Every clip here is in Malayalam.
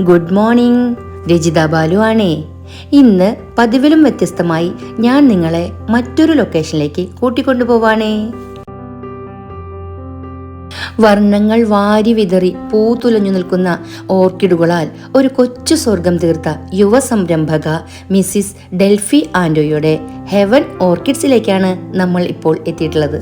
Good morning. രജിത ബാലു ആണേ. ഇന്ന് പതിവിലും വ്യത്യസ്തമായി ഞാൻ നിങ്ങളെ മറ്റൊരു ലൊക്കേഷനിലേക്ക് കൂട്ടിക്കൊണ്ടുപോവാണേ. വർണ്ണങ്ങൾ വാരി വിതറി പൂത്തുലഞ്ഞു നിൽക്കുന്ന ഓർക്കിഡുകളാൽ ഒരു കൊച്ചു സ്വർഗം തീർത്ത യുവ സംരംഭക മിസ്സിസ് ഡെൽഫി ആൻഡോയുടെ ഹെവൻ ഓർക്കിഡ്സിലേക്കാണ് നമ്മൾ ഇപ്പോൾ എത്തിയിട്ടുള്ളത്.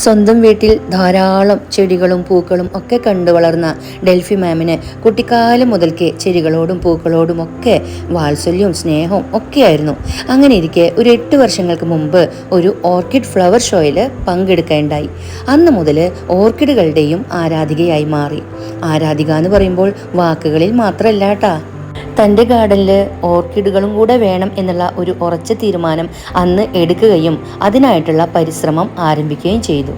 സ്വന്തം വീട്ടിൽ ധാരാളം ചെടികളും പൂക്കളും ഒക്കെ കണ്ടു വളർന്ന ഡെൽഫി മാമിന് കുട്ടിക്കാലം മുതൽക്കേ ചെടികളോടും പൂക്കളോടും ഒക്കെ വാത്സല്യവും സ്നേഹവും ഒക്കെയായിരുന്നു. അങ്ങനെ ഇരിക്കെ ഒരു 8 വർഷങ്ങൾക്ക് മുമ്പ് ഒരു ഓർക്കിഡ് ഫ്ലവർ ഷോയിൽ പങ്കെടുക്കുകയുണ്ടായി. അന്ന് മുതൽ ഓർക്കിഡുകളുടെയും ആരാധികയായി മാറി. ആരാധിക എന്ന് പറയുമ്പോൾ വാക്കുകളിൽ മാത്രമല്ല കേട്ടാ. തൻ്റെ ഗാർഡനിൽ ഓർക്കിഡുകളും കൂടെ വേണം എന്നുള്ള ഒരു ഉറച്ച തീരുമാനം അന്ന് എടുക്കുകയും അതിനായിട്ടുള്ള പരിശ്രമം ആരംഭിക്കുകയും ചെയ്തു.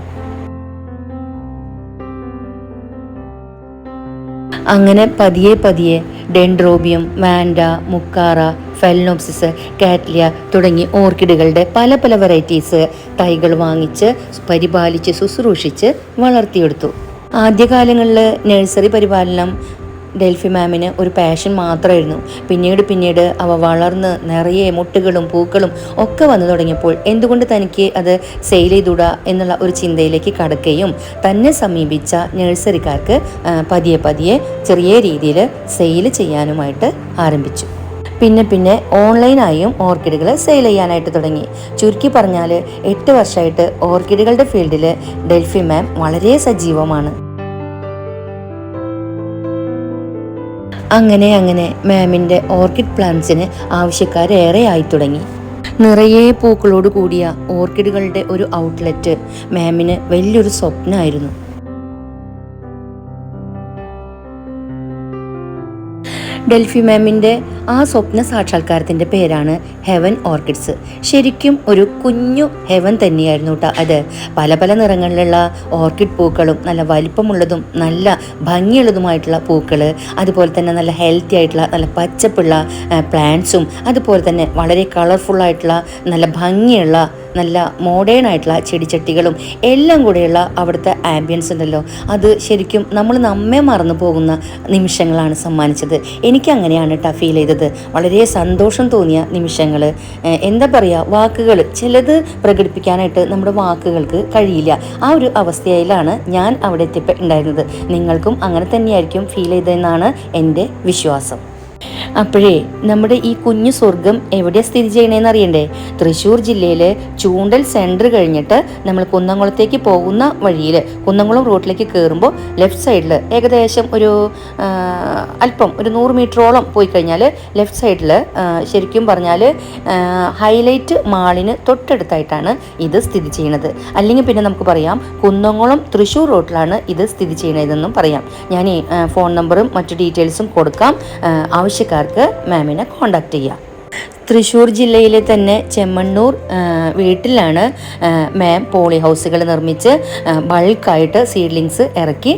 അങ്ങനെ പതിയെ പതിയെ ഡെൻഡ്രോബിയം, വാൻഡ, മുക്കാറ, ഫെലനോപ്സിസ്, കാറ്റ്ലിയ തുടങ്ങി ഓർക്കിഡുകളുടെ പല പല വെറൈറ്റീസ് തൈകൾ വാങ്ങിച്ച് പരിപാലിച്ച് ശുശ്രൂഷിച്ച് വളർത്തിയെടുത്തു. ആദ്യകാലങ്ങളിൽ നഴ്സറി പരിപാലനം ഡെൽഫി മാമിന് ഒരു പാഷൻ മാത്രമായിരുന്നു. പിന്നീട് അവ വളർന്ന് നിറയെ മുട്ടുകളും പൂക്കളും ഒക്കെ വന്നു തുടങ്ങിയപ്പോൾ എന്തുകൊണ്ട് തനിക്ക് അത് സെയിൽ ചെയ്തുകൂടാ എന്നുള്ള ഒരു ചിന്തയിലേക്ക് കടക്കുകയും തന്നെ സമീപിച്ച നഴ്സറിക്കാർക്ക് പതിയെ ചെറിയ രീതിയിൽ സെയിൽ ചെയ്യാനുമായിട്ട് ആരംഭിച്ചു. പിന്നെ ഓൺലൈനായും ഓർക്കിഡുകൾ സെയിൽ ചെയ്യാനായിട്ട് തുടങ്ങി. ചുരുക്കി പറഞ്ഞാൽ 8 വർഷമായിട്ട് ഓർക്കിഡുകളുടെ ഫീൽഡിൽ ഡെൽഫി മാം വളരെ സജീവമാണ്. അങ്ങനെ മാമിൻ്റെ ഓർക്കിഡ് പ്ലാന്റ്സിന് ആവശ്യക്കാരേറെ ആയി തുടങ്ങി. നിറയെ പൂക്കളോട് കൂടിയ ഓർക്കിഡുകളുടെ ഒരു ഔട്ട്ലെറ്റ് മാമിന് വലിയൊരു സ്വപ്നമായിരുന്നു. ഡെൽഫി മാമിൻ്റെ ആ സ്വപ്ന സാക്ഷാത്കാരത്തിൻ്റെ പേരാണ് ഹെവൻ ഓർക്കിഡ്സ്. ശരിക്കും ഒരു കുഞ്ഞു ഹെവൻ തന്നെയായിരുന്നു കേട്ടോ അത്. പല പല നിറങ്ങളിലുള്ള ഓർക്കിഡ് പൂക്കളും നല്ല വലിപ്പമുള്ളതും നല്ല ഭംഗിയുള്ളതുമായിട്ടുള്ള പൂക്കൾ, അതുപോലെ തന്നെ നല്ല ഹെൽത്തി ആയിട്ടുള്ള നല്ല പച്ചപ്പുള്ള പ്ലാന്റ്സും, അതുപോലെ തന്നെ വളരെ കളർഫുള്ളായിട്ടുള്ള നല്ല ഭംഗിയുള്ള നല്ല മോഡേൺ ആയിട്ടുള്ള ചെടിച്ചട്ടികളും എല്ലാം കൂടെയുള്ള അവിടുത്തെ ആംബിയൻസ് ഉണ്ടല്ലോ, അത് ശരിക്കും നമ്മെ മറന്നു പോകുന്ന നിമിഷങ്ങളാണ് സമ്മാനിച്ചത്. എനിക്കങ്ങനെയാണ് കേട്ടോ ഫീൽ ചെയ്തത്. വളരെ സന്തോഷം തോന്നിയ നിമിഷങ്ങൾ. എന്താ പറയുക, വാക്കുകൾ ചിലത് പ്രകടിപ്പിക്കാനായിട്ട് നമ്മുടെ വാക്കുകൾക്ക് കഴിയില്ല. ആ ഒരു അവസ്ഥയിലാണ് ഞാൻ അവിടെ എത്തിയിട്ടുണ്ടായിരുന്നത്. നിങ്ങൾക്കും അങ്ങനെ തന്നെയായിരിക്കും ഫീൽ ചെയ്തതെന്നാണ് എൻ്റെ വിശ്വാസം. അപ്പോഴേ നമ്മുടെ ഈ കുഞ്ഞു സ്വർഗം എവിടെയാണ് സ്ഥിതി ചെയ്യണേന്ന് അറിയണ്ടേ? തൃശ്ശൂർ ജില്ലയിലെ ചൂണ്ടൽ സെൻറ്റർ കഴിഞ്ഞിട്ട് നമ്മൾ കുന്നംകുളത്തേക്ക് പോകുന്ന വഴിയിൽ, കുന്നംകുളം റോഡിലേക്ക് കയറുമ്പോൾ ലെഫ്റ്റ് സൈഡിൽ ഏകദേശം ഒരു 100 മീറ്ററോളം പോയി കഴിഞ്ഞാൽ ലെഫ്റ്റ് സൈഡിൽ ശരിക്കും പറഞ്ഞാൽ ഹൈലൈറ്റ് മാളിന് തൊട്ടടുത്തായിട്ടാണ് ഇത് സ്ഥിതി ചെയ്യുന്നത്. അല്ലെങ്കിൽ പിന്നെ നമുക്ക് പറയാം കുന്നംകുളം തൃശ്ശൂർ റോഡിലാണ് ഇത് സ്ഥിതി ചെയ്യണതെന്നും പറയാം. ഞാൻ ഫോൺ നമ്പറും മറ്റു ഡീറ്റെയിൽസും കൊടുക്കാം. ആവശ്യക്കാർക്ക് മാമിനെ കോണ്ടാക്ട് ചെയ്യാം. തൃശ്ശൂർ ജില്ലയിലെ തന്നെ ചെമ്മണ്ണൂർ വീട്ടിലാണ് മാം പോളി ഹൗസുകൾ നിർമ്മിച്ച് ബൾക്കായിട്ട് സീഡ്ലിങ്സ് ഇറക്കി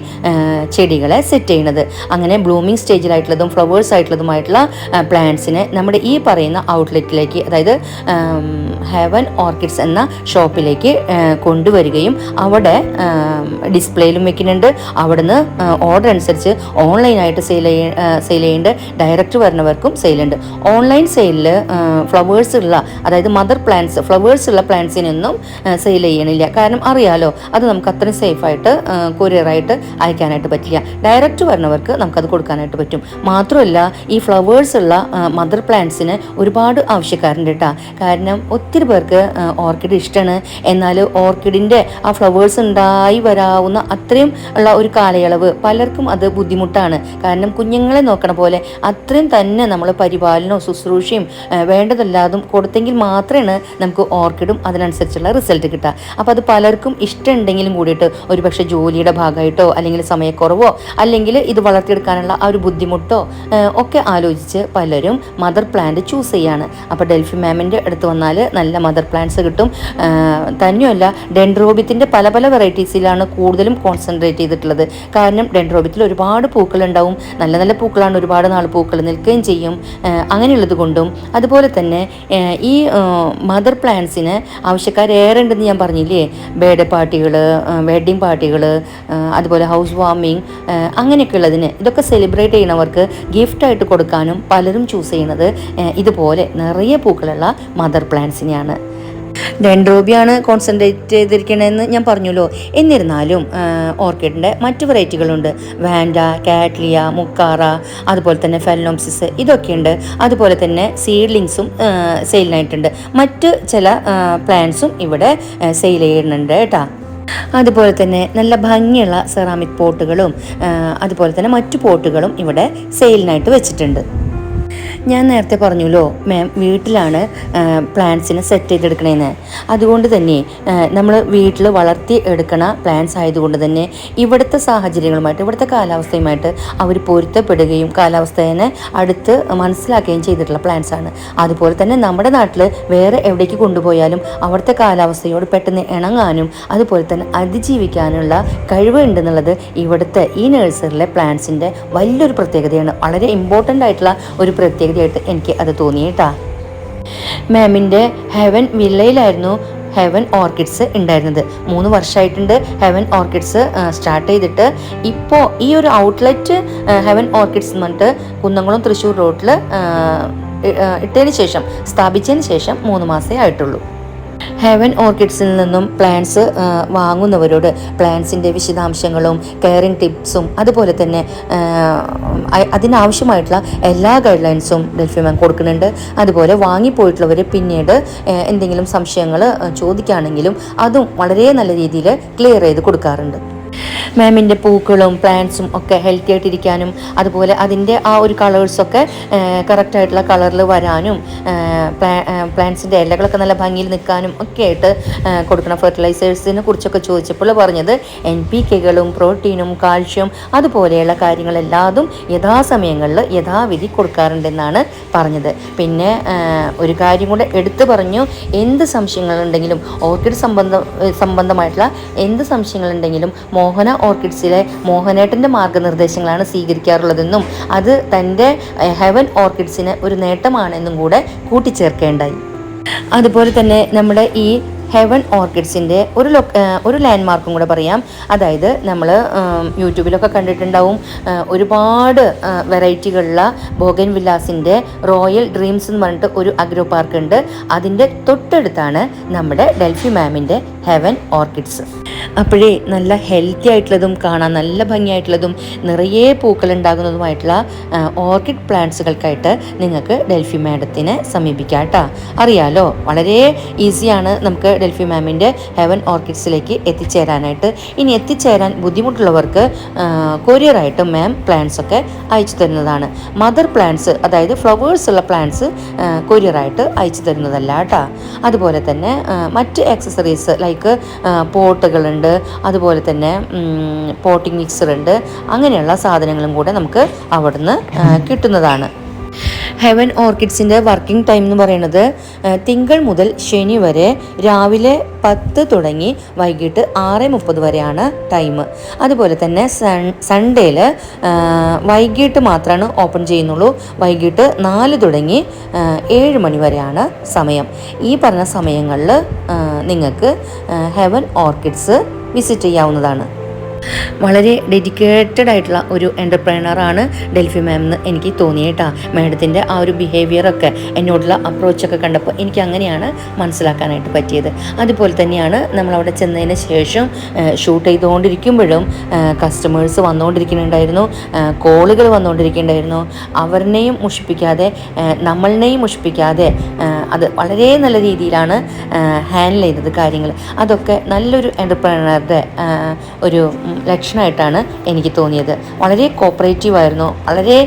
ചെടികളെ സെറ്റ് ചെയ്യുന്നത്. അങ്ങനെ ബ്ലൂമിങ് സ്റ്റേജിലായിട്ടുള്ളതും ഫ്ലവേഴ്സ് ആയിട്ടുള്ളതുമായിട്ടുള്ള പ്ലാന്റ്സിനെ നമ്മുടെ ഈ പറയുന്ന ഔട്ട്ലെറ്റിലേക്ക്, അതായത് ഹെവൻ ഓർക്കിഡ്സ് എന്ന ഷോപ്പിലേക്ക് കൊണ്ടുവരികയും അവിടെ ഡിസ്പ്ലേയിലും വെക്കുന്നുണ്ട്. അവിടുന്ന് ഓർഡർ അനുസരിച്ച് ഓൺലൈനായിട്ട് സെയിൽ ചെയ്യുന്നുണ്ട്. ഡയറക്റ്റ് വരുന്നവർക്കും സെയിലുണ്ട്. ഓൺലൈൻ സെയിലിൽ ഫ്ലവേഴ്സ് ഉള്ള, അതായത് മദർ പ്ലാന്റ്സ്, ഫ്ലവേഴ്സ് ഉള്ള പ്ലാന്റ്സിനൊന്നും സെയിൽ ചെയ്യണില്ല. കാരണം അറിയാലോ, അത് നമുക്ക് അത്രയും സേഫായിട്ട് കൊറിയറായിട്ട് അയക്കാനായിട്ട് പറ്റില്ല. ഡയറക്റ്റ് വരുന്നവർക്ക് നമുക്കത് കൊടുക്കാനായിട്ട് പറ്റും. മാത്രമല്ല ഈ ഫ്ലവേഴ്സ് ഉള്ള മദർ പ്ലാന്റ്സിന് ഒരുപാട് ആവശ്യക്കാരുണ്ട് കേട്ടോ. കാരണം ഒത്തിരി പേർക്ക് ഓർക്കിഡ് ഇഷ്ടമാണ്. എന്നാൽ ഓർക്കിഡിൻ്റെ ആ ഫ്ലവേഴ്സ് ഉണ്ടായി വരാവുന്ന അത്രയും ഉള്ള ഒരു കാലയളവ് പലർക്കും അത് ബുദ്ധിമുട്ടാണ്. കാരണം കുഞ്ഞുങ്ങളെ നോക്കണ പോലെ അത്രയും തന്നെ നമ്മൾ പരിപാലനവും ശുശ്രൂഷയും വേണ്ടതെല്ലാതും കൊടുത്തെങ്കിൽ മാത്രമേ നമുക്ക് ഓർക്കിഡും അതിനനുസരിച്ചുള്ള റിസൾട്ട് കിട്ടുക. അപ്പോൾ അത് പലർക്കും ഇഷ്ടമുണ്ടെങ്കിലും കൂടിയിട്ട് ഒരുപക്ഷെ ജോലിയുടെ ഭാഗമായിട്ടോ അല്ലെങ്കിൽ സമയക്കുറവോ അല്ലെങ്കിൽ ഇത് വളർത്തിയെടുക്കാനുള്ള ആ ഒരു ബുദ്ധിമുട്ടോ ഒക്കെ ആലോചിച്ച് പലരും മദർ പ്ലാന്റ് ചൂസ് ചെയ്യാണ്. അപ്പോൾ ഡെൽഫി മാമിൻ്റെ അടുത്ത് വന്നാൽ നല്ല മദർ പ്ലാന്റ്സ് കിട്ടും. തന്നെയല്ല, ഡെൻഡ്രോബിയത്തിൻ്റെ പല പല വെറൈറ്റീസിലാണ് കൂടുതലും കോൺസെൻട്രേറ്റ് ചെയ്തിട്ടുള്ളത്. കാരണം ഡെൻഡ്രോബിയത്തിൽ ഒരുപാട് പൂക്കളുണ്ടാവും, നല്ല നല്ല പൂക്കളാണ്, ഒരുപാട് നാൾ പൂക്കൾ നിൽക്കുകയും ചെയ്യും. അങ്ങനെയുള്ളത് കൊണ്ടും അതുപോലെ അതുപോലെ തന്നെ ഈ മദർ പ്ലാന്റ്സിന് ആവശ്യക്കാരേറെ ഉണ്ടെന്ന് ഞാൻ പറഞ്ഞില്ലേ. ബർത്ത്ഡേ പാർട്ടികൾ, വെഡ്ഡിങ് പാർട്ടികൾ, അതുപോലെ ഹൗസ് വാമിങ്, അങ്ങനെയൊക്കെ ഉള്ളതിന് ഇതൊക്കെ സെലിബ്രേറ്റ് ചെയ്യുന്നവർക്ക് ഗിഫ്റ്റായിട്ട് കൊടുക്കാനും പലരും ചൂസ് ചെയ്യുന്നത് ഇതുപോലെ നിറയെ പൂക്കളുള്ള മദർ പ്ലാന്റ്സിനെയാണ്. ഡെൻഡ്രോബിയാണ് കോൺസെൻട്രേറ്റ് ചെയ്തിരിക്കണമെന്ന് ഞാൻ പറഞ്ഞല്ലോ. എന്നിരുന്നാലും ഓർക്കിഡിൻ്റെ മറ്റു വെറൈറ്റികളുണ്ട്. വാൻഡ, കാറ്റ്ലിയ, മുക്കാറ, അതുപോലെ തന്നെ ഫെലനോപ്സിസ്, ഇതൊക്കെയുണ്ട്. അതുപോലെ തന്നെ സീഡ്ലിങ്സും സെയിലിനായിട്ടുണ്ട്. മറ്റ് ചില പ്ലാന്റ്സും ഇവിടെ സെയിൽ ചെയ്യുന്നുണ്ട് കേട്ടോ. അതുപോലെ തന്നെ നല്ല ഭംഗിയുള്ള സെറാമിക് പോട്ടുകളും അതുപോലെ തന്നെ മറ്റു പോട്ടുകളും ഇവിടെ സെയിലിനായിട്ട് വെച്ചിട്ടുണ്ട്. ഞാൻ നേരത്തെ പറഞ്ഞല്ലോ മാം വീട്ടിലാണ് പ്ലാന്റ്സിനെ സെറ്റ് ചെയ്തെടുക്കണേന്ന്. അതുകൊണ്ട് തന്നെ നമ്മൾ വീട്ടിൽ വളർത്തി എടുക്കണ പ്ലാന്റ്സ് ആയതുകൊണ്ട് തന്നെ ഇവിടുത്തെ സാഹചര്യങ്ങളുമായിട്ട്, ഇവിടുത്തെ കാലാവസ്ഥയുമായിട്ട് അവർ പൊരുത്തപ്പെടുകയും കാലാവസ്ഥയെ അടുത്ത് മനസ്സിലാക്കുകയും ചെയ്തിട്ടുള്ള പ്ലാന്റ്സ് ആണ്. അതുപോലെ തന്നെ നമ്മുടെ നാട്ടിൽ വേറെ എവിടേക്ക് കൊണ്ടുപോയാലും അവിടുത്തെ കാലാവസ്ഥയോട് പെട്ടെന്ന് ഇണങ്ങാനും അതുപോലെ തന്നെ അതിജീവിക്കാനുള്ള കഴിവ് ഉണ്ടെന്നുള്ളത് ഇവിടുത്തെ ഈ നഴ്സറിയിലെ പ്ലാന്റ്സിൻ്റെ വലിയൊരു പ്രത്യേകതയാണ്. വളരെ ഇമ്പോർട്ടൻ്റ് ആയിട്ടുള്ള ഒരു പ്രത്യേകതയായിട്ട് എനിക്ക് അത് തോന്നിയിട്ടാ. മാമിൻ്റെ ഹെവൻ വില്ലയിലായിരുന്നു ഹെവൻ ഓർക്കിഡ്സ് ഉണ്ടായിരുന്നത്. 3 വർഷമായിട്ടുണ്ട് ഹെവൻ ഓർക്കിഡ്സ് സ്റ്റാർട്ട് ചെയ്തിട്ട്. ഇപ്പോൾ ഈ ഒരു ഔട്ട്ലെറ്റ് ഹെവൻ ഓർക്കിഡ്സ് എന്ന് പറഞ്ഞിട്ട് കുന്നംകുളം തൃശ്ശൂർ റോഡിൽ ഇട്ടതിന് ശേഷം, സ്ഥാപിച്ചതിന് ശേഷം 3 മാസമേ ആയിട്ടുള്ളൂ. ഹെവൻ ഓർക്കിഡ്സിൽ നിന്നും പ്ലാന്റ്സ് വാങ്ങുന്നവരോട് പ്ലാന്റ്സിൻ്റെ വിശദാംശങ്ങളും കെയറിങ് ടിപ്സും അതുപോലെ തന്നെ അതിനാവശ്യമായിട്ടുള്ള എല്ലാ ഗൈഡ് ലൈൻസും ഡെൽഫി മാം കൊടുക്കുന്നുണ്ട്. അതുപോലെ വാങ്ങിപ്പോയിട്ടുള്ളവർ പിന്നീട് എന്തെങ്കിലും സംശയങ്ങൾ ചോദിക്കുകയാണെങ്കിലും അതും വളരെ നല്ല രീതിയിൽ ക്ലിയർ ചെയ്ത് കൊടുക്കാറുണ്ട്. മാമിൻ്റെ പൂക്കളും പ്ലാന്റ്സും ഒക്കെ ഹെൽത്തി ആയിട്ടിരിക്കാനും അതുപോലെ അതിൻ്റെ ആ ഒരു കളേഴ്സൊക്കെ കറക്റ്റായിട്ടുള്ള കളറിൽ വരാനും പ്ലാന്റ്സിൻ്റെ ഇലകളൊക്കെ നല്ല ഭംഗിയിൽ നിൽക്കാനും ഒക്കെ ആയിട്ട് കൊടുക്കുന്ന ഫെർട്ടിലൈസേഴ്സിനെ കുറിച്ചൊക്കെ ചോദിച്ചപ്പോൾ പറഞ്ഞത് NPKകളും പ്രോട്ടീനും കാൽഷ്യം അതുപോലെയുള്ള കാര്യങ്ങളെല്ലാതും യഥാസമയങ്ങളിൽ യഥാവിധി കൊടുക്കാറുണ്ടെന്നാണ് പറഞ്ഞത്. പിന്നെ ഒരു കാര്യം കൂടെ എടുത്തു പറഞ്ഞു, എന്ത് സംശയങ്ങളുണ്ടെങ്കിലും ഓർക്കിഡ് സംബന്ധമായിട്ടുള്ള എന്ത് സംശയങ്ങളുണ്ടെങ്കിലും മോഹന ഓർക്കിഡ്സിലെ മോഹനേട്ടൻ്റെ മാർഗ്ഗനിർദ്ദേശങ്ങളാണ് സ്വീകരിക്കാറുള്ളതെന്നും അത് തൻ്റെ ഹെവൻ ഓർക്കിഡ്സിന് ഒരു നേട്ടമാണെന്നും കൂടെ കൂട്ടിച്ചേർക്കേണ്ടായി. അതുപോലെ തന്നെ നമ്മുടെ ഈ ഹെവൻ ഓർക്കിഡ്സിൻ്റെ ഒരു ലാൻഡ്മാർക്കും കൂടെ പറയാം. അതായത് നമ്മൾ യൂട്യൂബിലൊക്കെ കണ്ടിട്ടുണ്ടാവും, ഒരുപാട് വെറൈറ്റികളുള്ള ബോഗൻ വില്ലാസിൻ്റെ റോയൽ ഡ്രീംസ് എന്ന് പറഞ്ഞിട്ട് ഒരു അഗ്രോ പാർക്ക് ഉണ്ട്. അതിൻ്റെ തൊട്ടടുത്താണ് നമ്മുടെ ഡെൽഫി മാമിൻ്റെ ഹെവൻ ഓർക്കിഡ്സ്. അപ്പോഴേ നല്ല ഹെൽത്തി ആയിട്ടുള്ളതും കാണാൻ നല്ല ഭംഗിയായിട്ടുള്ളതും നിറയെ പൂക്കൾ ഉണ്ടാകുന്നതുമായിട്ടുള്ള ഓർക്കിഡ് പ്ലാന്റ്സുകൾക്കായിട്ട് നിങ്ങൾക്ക് ഡെൽഫി മാഡത്തിനെ സമീപിക്കാം കേട്ടോ. അറിയാലോ, വളരെ ഈസിയാണ് നമുക്ക് ഡെൽഫി മാമിൻ്റെ ഹെവൻ ഓർക്കിഡ്സിലേക്ക് എത്തിച്ചേരാനായിട്ട്. ഇനി എത്തിച്ചേരാൻ ബുദ്ധിമുട്ടുള്ളവർക്ക് കൊറിയറായിട്ട് മാം പ്ലാന്റ്സ് ഒക്കെ അയച്ചു തരുന്നതാണ്. മദർ പ്ലാന്റ്സ്, അതായത് ഫ്ലവേഴ്സ് ഉള്ള പ്ലാന്റ്സ് കൊറിയറായിട്ട് അയച്ചു തരുന്നതല്ല കേട്ടോ. അതുപോലെ തന്നെ മറ്റ് ആക്സസറീസ് ലൈക്ക് പോട്ടുകളുണ്ട്, അതുപോലെ തന്നെ പോട്ടിംഗ് മിക്സർ ഉണ്ട്, അങ്ങനെയുള്ള സാധനങ്ങളും കൂടെ നമുക്ക് അവിടുന്ന് കിട്ടുന്നതാണ്. ഹെവൻ ഓർക്കിഡ്സിൻ്റെ വർക്കിംഗ് ടൈം എന്ന് പറയുന്നത് തിങ്കൾ മുതൽ ശനി വരെ രാവിലെ 10 തുടങ്ങി വൈകിട്ട് 6:30 വരെയാണ് ടൈം. അതുപോലെ തന്നെ സൺഡേയിൽ വൈകിട്ട് മാത്രമാണ് ഓപ്പൺ ചെയ്യുന്നുള്ളൂ. വൈകിട്ട് 4 തുടങ്ങി 7 മണി വരെയാണ് സമയം. ഈ പറഞ്ഞ സമയങ്ങളിൽ നിങ്ങൾക്ക് ഹെവൻ ഓർക്കിഡ്സ് വിസിറ്റ് ചെയ്യാവുന്നതാണ്. വളരെ ഡെഡിക്കേറ്റഡ് ആയിട്ടുള്ള ഒരു എൻ്റർപ്രൈനറാണ് ഡെൽഫി മാം എന്ന് എനിക്ക് തോന്നിയേട്ടാ. മാഡത്തിൻ്റെ ആ ഒരു ബിഹേവിയറൊക്കെ, എന്നോടുള്ള അപ്രോച്ചൊക്കെ കണ്ടപ്പോൾ എനിക്ക് അങ്ങനെയാണ് മനസ്സിലാക്കാനായിട്ട് പറ്റിയത്. അതുപോലെ തന്നെയാണ് നമ്മളവിടെ ചെന്നതിന് ശേഷം ഷൂട്ട് ചെയ്തുകൊണ്ടിരിക്കുമ്പോഴും കസ്റ്റമേഴ്സ് വന്നുകൊണ്ടിരിക്കുന്നുണ്ടായിരുന്നു, കോളുകൾ വന്നുകൊണ്ടിരിക്കുന്നുണ്ടായിരുന്നു. അവരെയും മുഷിപ്പിക്കാതെ നമ്മളെയും മുഷിപ്പിക്കാതെ അത് വളരെ നല്ല രീതിയിലാണ് ഹാൻഡിൽ ചെയ്തത് കാര്യങ്ങൾ. അതൊക്കെ നല്ലൊരു എൻ്റർപ്രൈനറുടെ ഒരു ലക്ഷണമായിട്ടാണ് എനിക്ക് തോന്നിയത്. വളരെ കോപ്പറേറ്റീവായിരുന്നു, വളരെ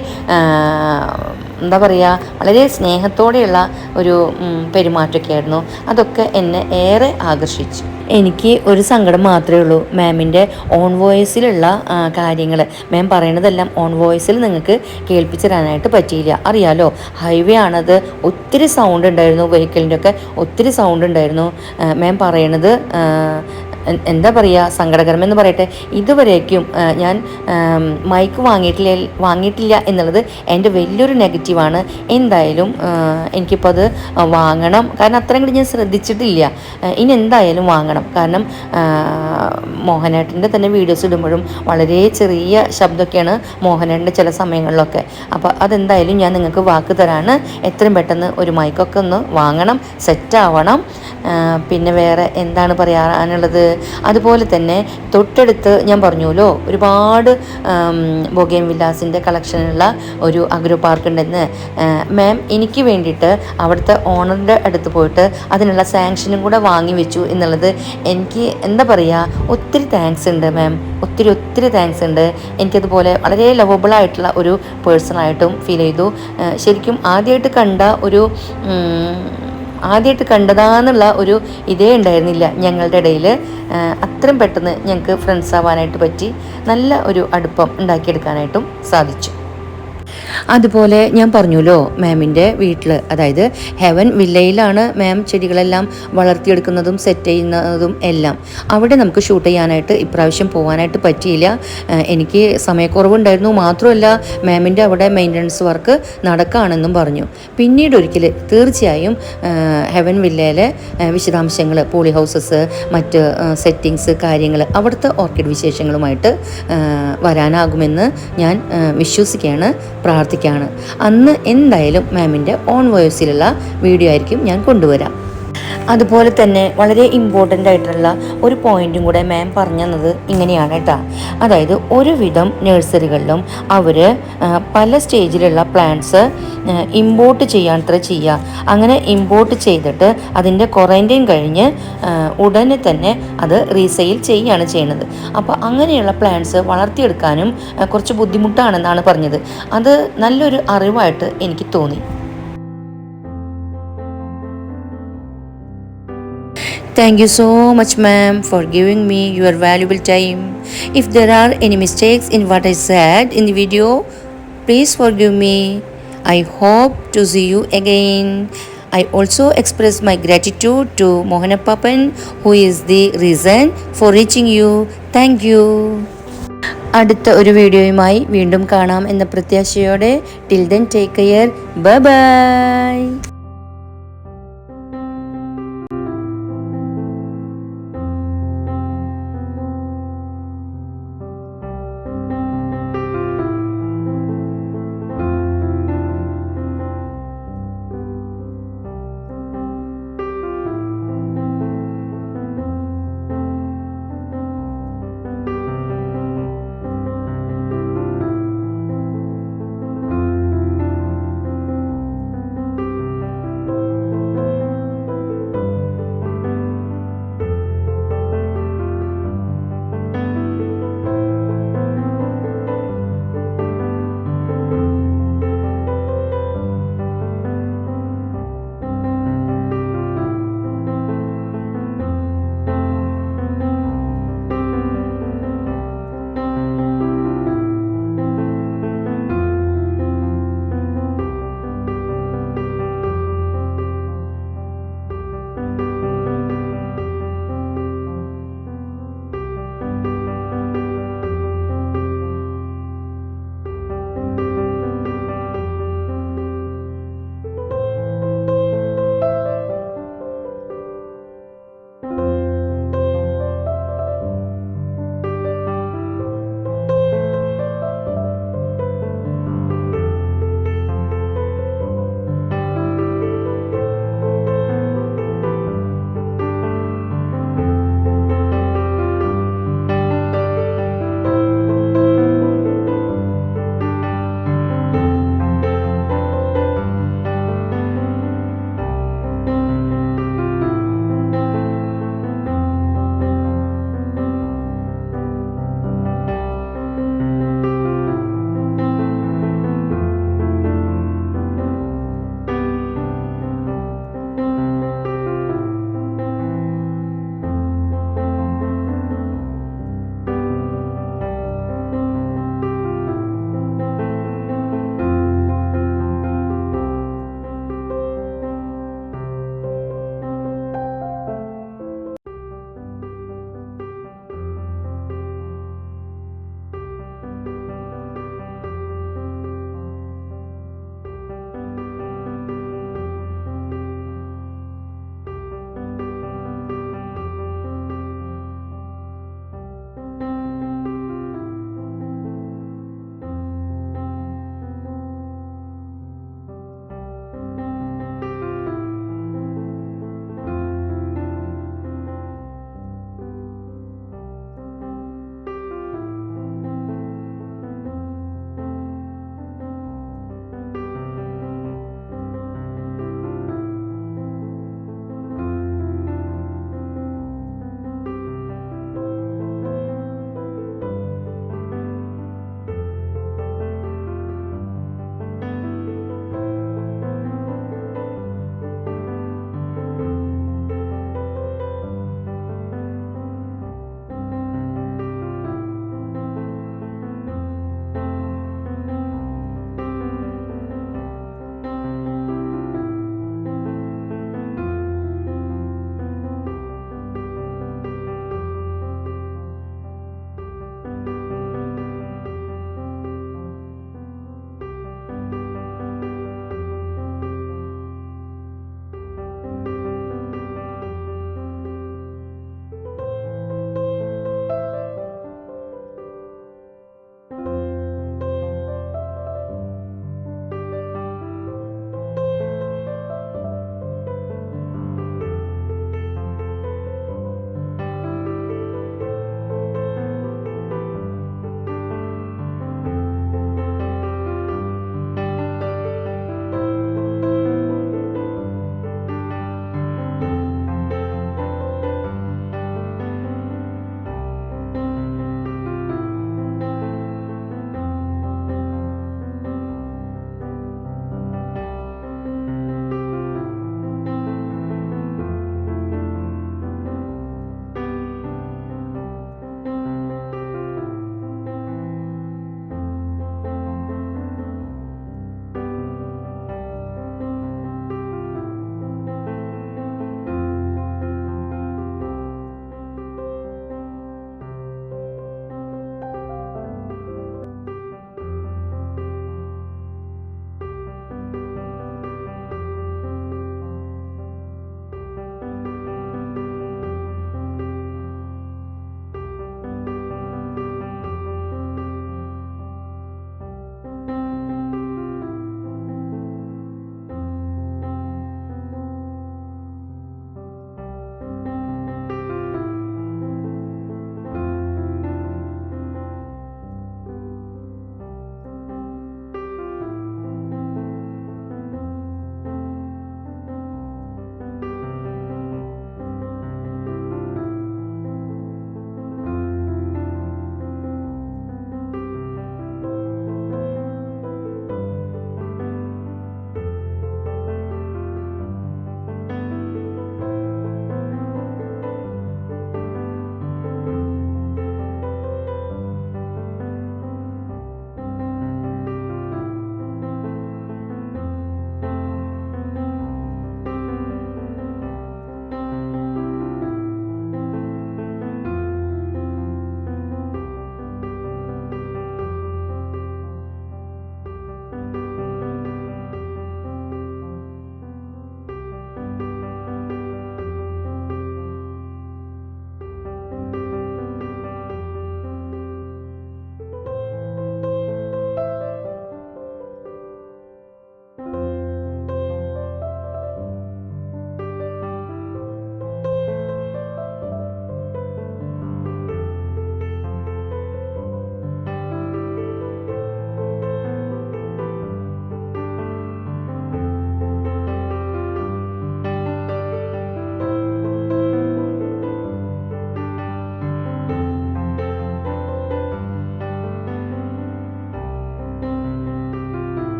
എന്താ പറയുക, വളരെ സ്നേഹത്തോടെയുള്ള ഒരു പെരുമാറ്റമൊക്കെ ആയിരുന്നു. അതൊക്കെ എന്നെ ഏറെ ആകർഷിച്ചു. എനിക്ക് ഒരു സങ്കടം മാത്രമേ ഉള്ളൂ, മാമിൻ്റെ ഓൺ വോയിസിലുള്ള കാര്യങ്ങൾ. മാം പറയണതെല്ലാം ഓൺ വോയിസിൽ നിങ്ങൾക്ക് കേൾപ്പിച്ചു തരാനായിട്ട് പറ്റിയില്ല. അറിയാലോ, ഹൈവേ ആണത്, ഒത്തിരി സൗണ്ട് ഉണ്ടായിരുന്നു, വെഹിക്കിളിൻ്റെ ഒക്കെ ഒത്തിരി സൗണ്ട് ഉണ്ടായിരുന്നു. മാം പറയണത് എന്താ പറയുക, സങ്കടകരമെന്ന് പറയട്ടെ, ഇതുവരേക്കും ഞാൻ മൈക്ക് വാങ്ങിയിട്ടില്ല എന്നുള്ളത് എൻ്റെ വലിയൊരു നെഗറ്റീവാണ്. എന്തായാലും എനിക്കിപ്പോൾ അത് വാങ്ങണം, കാരണം അത്രയും കൂടി ഞാൻ ശ്രദ്ധിച്ചിട്ടില്ല. ഇനി എന്തായാലും വാങ്ങണം. കാരണം മോഹനേട്ടൻ്റെ തന്നെ വീഡിയോസ് ഇടുമ്പോഴും വളരെ ചെറിയ ശബ്ദമൊക്കെയാണ് മോഹനേട്ടൻ്റെ ചില സമയങ്ങളിലൊക്കെ. അപ്പോൾ അതെന്തായാലും ഞാൻ നിങ്ങൾക്ക് വാക്ക് തരാണ്, എത്രയും പെട്ടെന്ന് ഒരു മൈക്കൊക്കെ ഒന്ന് വാങ്ങണം, സെറ്റാവണം. പിന്നെ വേറെ എന്താണ് പറയാനുള്ളത്, അതുപോലെ തന്നെ തൊട്ടടുത്ത് ഞാൻ പറഞ്ഞല്ലോ ഒരുപാട് ബൊഗെയിൻ വില്ലാസിൻ്റെ കളക്ഷനുള്ള ഒരു അഗ്രോ പാർക്ക് ഉണ്ടെന്ന്. മാം എനിക്ക് വേണ്ടിയിട്ട് അവിടുത്തെ ഓണറിൻ്റെ അടുത്ത് പോയിട്ട് അതിനുള്ള സാങ്ഷനും കൂടെ വാങ്ങി വെച്ചു എന്നുള്ളത് എനിക്ക് എന്താ പറയുക, ഒത്തിരി താങ്ക്സ് ഉണ്ട് മാം, ഒത്തിരി താങ്ക്സ് ഉണ്ട്. എനിക്കതുപോലെ വളരെ ലവബിളായിട്ടുള്ള ഒരു പേഴ്സണായിട്ടും ഫീൽ ചെയ്തു. ശരിക്കും ആദ്യമായിട്ട് കണ്ടതാന്നുള്ള ഒരു ഇതേ ഉണ്ടായിരുന്നില്ല ഞങ്ങളുടെ ഇടയിൽ. അത്രയും പെട്ടെന്ന് ഞങ്ങൾക്ക് ഫ്രണ്ട്സ് ആവാനായിട്ട് പറ്റി, നല്ല ഒരു അടുപ്പം ഉണ്ടാക്കിയെടുക്കാനായിട്ടും സാധിച്ചു. അതുപോലെ ഞാൻ പറഞ്ഞല്ലോ മാമിൻ്റെ വീട്ടിൽ, അതായത് ഹെവൻ വില്ലയിലാണ് മാം ചെടികളെല്ലാം വളർത്തിയെടുക്കുന്നതും സെറ്റ് ചെയ്യുന്നതും എല്ലാം. അവിടെ നമുക്ക് ഷൂട്ട് ചെയ്യാനായിട്ട് ഇപ്രാവശ്യം പോകാനായിട്ട് പറ്റിയില്ല, എനിക്ക് സമയക്കുറവുണ്ടായിരുന്നു. മാത്രമല്ല മാമിൻ്റെ അവിടെ മെയിൻ്റനൻസ് വർക്ക് നടക്കുകയാണെന്നും പറഞ്ഞു. പിന്നീട് ഒരിക്കൽ തീർച്ചയായും ഹെവൻ വില്ലയിലെ വിശദാംശങ്ങൾ, പോളി ഹൗസസ്, മറ്റ് സെറ്റിങ്സ്, കാര്യങ്ങൾ, അവിടുത്തെ ഓർക്കിഡ് വിശേഷങ്ങളുമായിട്ട് വരാനാകുമെന്ന് ഞാൻ വിശ്വസിക്കുകയാണ്, പ്രാർത്ഥിക്കുകയാണ്. അന്ന് എന്തായാലും മാമിൻ്റെ ഓൺ വോയിസിലുള്ള വീഡിയോ ആയിരിക്കും ഞാൻ കൊണ്ടുവരാം. അതുപോലെ തന്നെ വളരെ ഇമ്പോർട്ടൻ്റ് ആയിട്ടുള്ള ഒരു പോയിന്റും കൂടെ മാം പറഞ്ഞു തന്നത് ഇങ്ങനെയാണ് കേട്ടോ. അതായത് ഒരുവിധം നഴ്സറികളിലും അവർ പല സ്റ്റേജിലുള്ള പ്ലാന്റ്സ് ഇമ്പോർട്ട് ചെയ്യുക. അങ്ങനെ ഇമ്പോർട്ട് ചെയ്തിട്ട് അതിൻ്റെ ക്വാറൻറ്റൈൻ കഴിഞ്ഞ് ഉടനെ തന്നെ അത് റീസെയിൽ ചെയ്യുകയാണ് ചെയ്യുന്നത്. അപ്പോൾ അങ്ങനെയുള്ള പ്ലാന്റ്സ് വളർത്തിയെടുക്കാനും കുറച്ച് ബുദ്ധിമുട്ടാണെന്നാണ് പറഞ്ഞത്. അത് നല്ലൊരു അറിവായിട്ട് എനിക്ക് തോന്നി. Thank you so much, ma'am, for giving me your valuable time. If there are any mistakes in what I said in the video, please forgive me. I hope to see you again. I also express my gratitude to Mohanappan, who is the reason for reaching you. Thank you. അടുത്ത ഒരു വീഡിയോയുമായി വീണ്ടും കാണാം എന്ന പ്രത്യാശയോടെ, till then take care, bye bye.